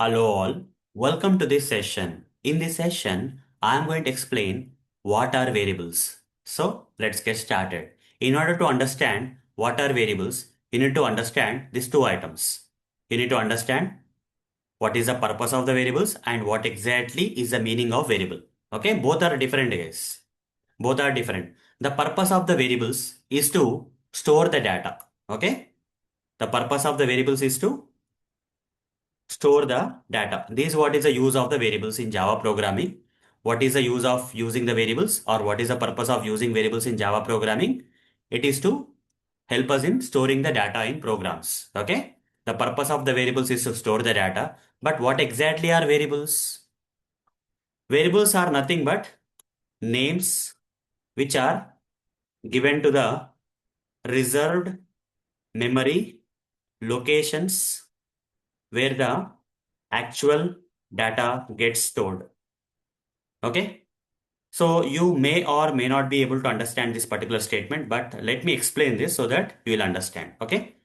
Hello all, welcome to this session. In this session, I am going to explain what are variables. So let's get started. In order to understand what are variables, you need to understand these two items. You need to understand what is the purpose of the variables and what exactly is the meaning of variable. Okay, both are different guys. Both are different. The purpose of the variables is to store the data. Okay, the purpose of the variables is to store the data. This is what is the use of the variables in Java programming. What is the use of using the variables, or what is the purpose of using variables in Java programming? It is to help us in storing the data in programs. Okay. The purpose of the variables is to store the data. But what exactly are variables? Variables are nothing but names which are given to the reserved memory locations where the actual data gets stored. Okay. So you may or may not be able to understand this particular statement, but let me explain this so that you will understand. Okay.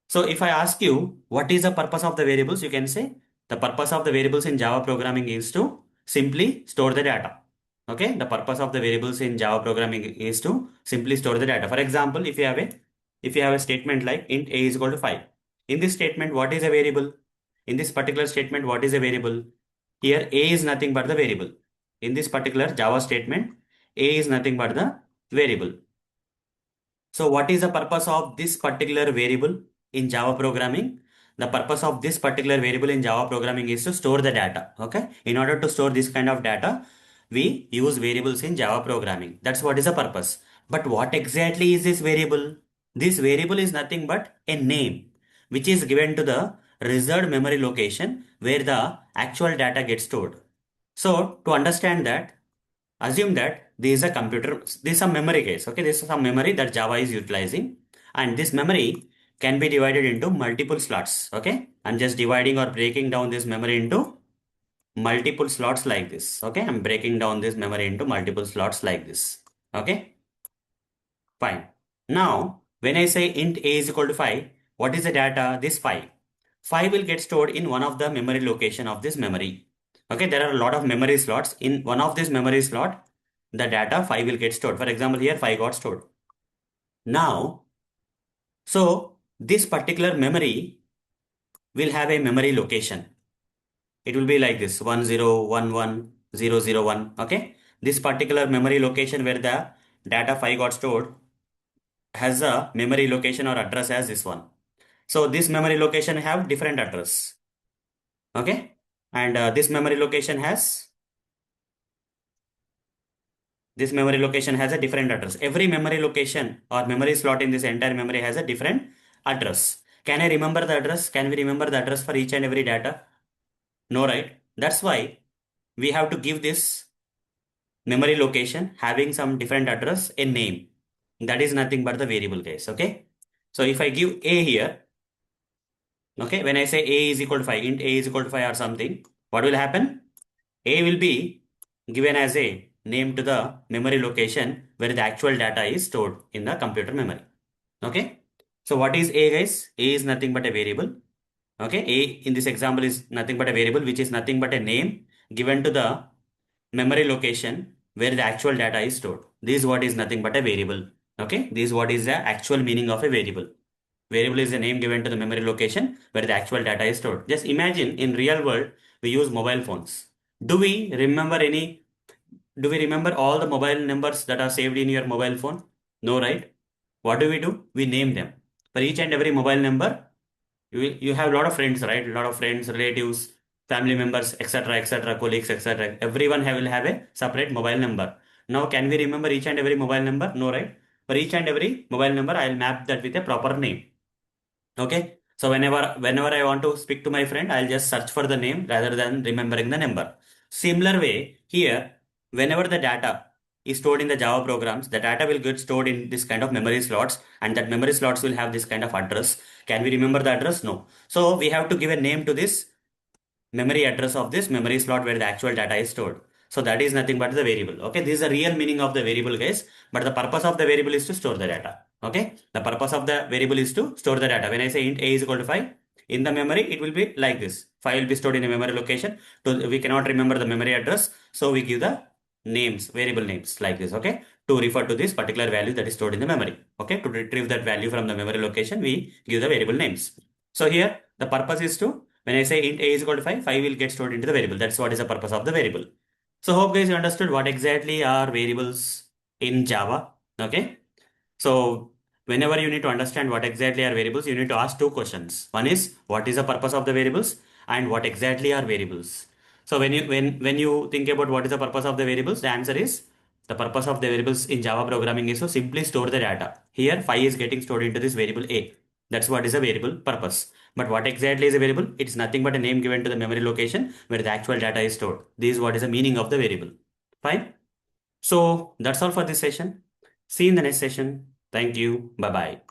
So if I ask you what is the purpose of the variables, you can say the purpose of the variables in Java programming is to simply store the data. Okay. The purpose of the variables in Java programming is to simply store the data. For example, if you have a statement like int a is equal to 5. In this statement, what is a variable? In this particular statement, what is a variable? Here a is nothing but the variable. In this particular Java statement, a is nothing but the variable. So what is the purpose of this particular variable in Java programming? The purpose of this particular variable in Java programming is to store the data. Okay. In order to store this kind of data, we use variables in Java programming. That's what is the purpose. But what exactly is this variable? This variable is nothing but a name which is given to the reserved memory location where the actual data gets stored. So to understand that, assume that this is a computer, this is some memory case. Okay, this is some memory that Java is utilizing, and this memory can be divided into multiple slots. Okay, I'm just dividing or breaking down this memory into multiple slots like this. Okay, I'm breaking down this memory into multiple slots like this. Okay, fine. Now, when I say int a is equal to 5, what is the data? This 5. 5 will get stored in one of the memory location of this memory. Okay, there are a lot of memory slots. In one of this memory slot, the data 5 will get stored. For example, here 5 got stored. Now, so this particular memory will have a memory location. It will be like this 10110001. Okay, this particular memory location where the data 5 got stored has a memory location or address as this one. So this memory location have different address. Okay, and this memory location has a different address. Every memory location or memory slot in this entire memory has a different address. Can I remember the address? Can we remember the address for each and every data? No, right? That's why we have to give this memory location having some different address a name. That is nothing but the variable case. Okay. So if I give a here, okay, when I say a is equal to 5, int a is equal to 5 or something, what will happen? A will be given as a name to the memory location where the actual data is stored in the computer memory. Okay. So what is A guys? A is nothing but a variable. Okay. A in this example is nothing but a variable which is nothing but a name given to the memory location where the actual data is stored. This is what is nothing but a variable. Okay. This is what is the actual meaning of a variable. Variable is a name given to the memory location where the actual data is stored. Just imagine in real world, we use mobile phones. Do we remember any, do we remember all the mobile numbers that are saved in your mobile phone? No, right? What do? We name them. For each and every mobile number, you have a lot of friends, right? A lot of friends, relatives, family members, etc., colleagues, etc. Everyone will have a separate mobile number. Now, can we remember each and every mobile number? No, right? For each and every mobile number, I'll map that with a proper name. Okay. So whenever I want to speak to my friend, I'll just search for the name rather than remembering the number. Similar way, here, whenever the data is stored in the Java programs, the data will get stored in this kind of memory slots, and that memory slots will have this kind of address. Can we remember the address? No. So we have to give a name to this memory address of this memory slot where the actual data is stored. So that is nothing but the variable. Okay, this is the real meaning of the variable, guys. But the purpose of the variable is to store the data. Okay, the purpose of the variable is to store the data. When I say int a is equal to 5, In the memory, it will be like this. 5 will be stored in a memory location. So we cannot remember the memory address. So we give the names, variable names like this, okay? To refer to this particular value that is stored in the memory. Okay, to retrieve that value from the memory location, we give the variable names. So here, the purpose is to, when I say int a is equal to 5, 5 will get stored into the variable. That's what is the purpose of the variable. So hope guys you understood what exactly are variables in Java. Okay. So whenever you need to understand what exactly are variables, you need to ask two questions. One is what is the purpose of the variables and what exactly are variables. So when you think about what is the purpose of the variables, the answer is the purpose of the variables in Java programming is to simply store the data. Here 5 is getting stored into this variable A. That's what is a variable purpose. But what exactly is a variable? It's nothing but a name given to the memory location where the actual data is stored. This is what is the meaning of the variable. Fine. So that's all for this session. See you in the next session. Thank you. Bye bye.